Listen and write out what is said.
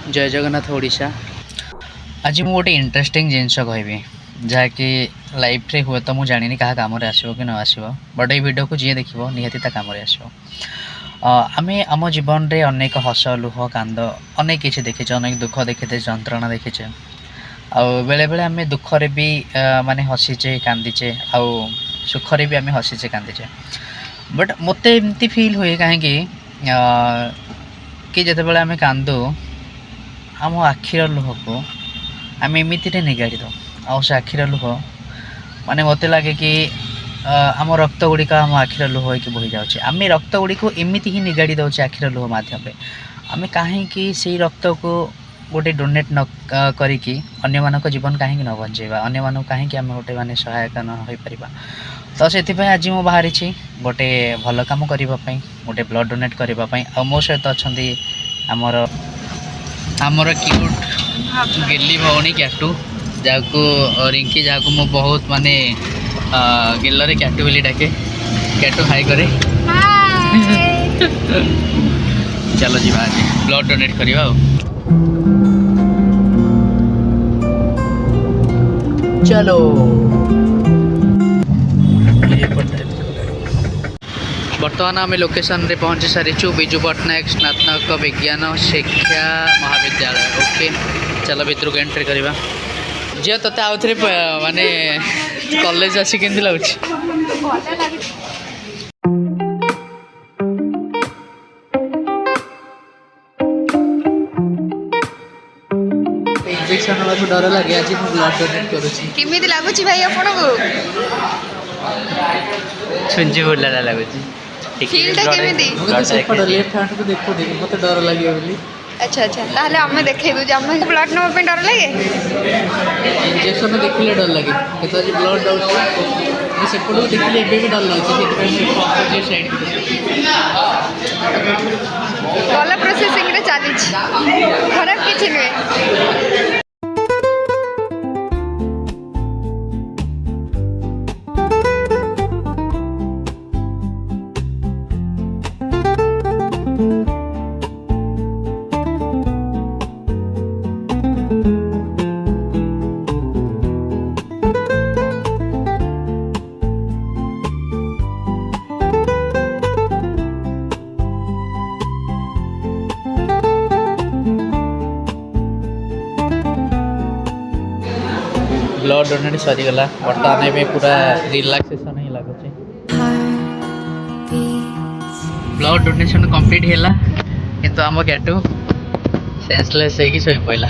जय जगन्नाथ ओडिशा। आज मु गोटे इंटरेस्टिंग जिनस कहबी जहाँकि लाइफ रे हुए तो मुझे जानी क्या कम आसो कि न आसो बट ये वीडियो को जी देखो निहाती कम आसो। आम आम जीवन में अनेक हस लुह कांद अनेक किसी देखीचे अनेक दुख देखी जंत्रणा देखीचे बेले बेले आम दुखरे भी माने हसीचे कांदीचे आउ सुखरे भी आम हसीचे कांदीचे बट मत एमती फिल हुए कहीं कि जिते आम कांदू आम आखिर लुह को आम एमती निगाड़ी दो आ से आखिर लुह माने मत लगे कि आम रक्त गुड़िक आम आखिर लुह होकर बही जाऊँचे आम रक्त गुड़िक एमती ही निगाड़ी दौचे आखिर लुह मध्यम आम कहीं से रक्त को गोटे डोनेट न करिकी अन्य मानक जीवन कहीं न बचेगा अन्य मानक कहीं आम गोटे माने सहायक न हो पार तो से आज मु बाहरी गोटे भल कम करने गोटे ब्लड डोनेट करने आ मो सहित अच्छा आमर आमर क्यूट गिल्ली भौणी कैटू जहाँ रिंकी जहाँ मु बहुत माने गिल्लरे कैटू बोली डाके कैटू हाई करे चलो जी आज ब्लड डोनेट करवा चलो बर्तमान आम लोकेशन रे पहुंची सारीचु विजु पट्टनायक स्नातक विज्ञान शिक्षा महाविद्यालय। ओके चलो भितर को एंट्री करवा झील तो आउ थे माने कॉलेज आसी के लगुच इंजेक्शन वाला डर लगे आज मैं ब्लड डोनेट करूची केमिति लागुची भाई आपण को छुंजी बोलला लागुची फील्ड केमिति मुझे सेपड़ लेफ्ट हैंड को देखो दे मते डर लागियो बोली। अच्छा अच्छा ताहले हमें देखै दु जे हमें ब्लड नवा पे डर लागे इंजेक्शन में देखले डर लागे केतो जे ब्लड डाउट मैं सेपड़ को देखले एबे भी डर लागछ से अपोजिट साइड वाला प्रोसेसिंग रे चाली खराब किछि नै ब्लड डोनेट सरीगला बर्तमान में पूरा रिलैक्सेशन ही लगुच ब्लड डोनेशन कंप्लीट हैला किंतु आम कैटू सेंसलेस है कि सोई पइला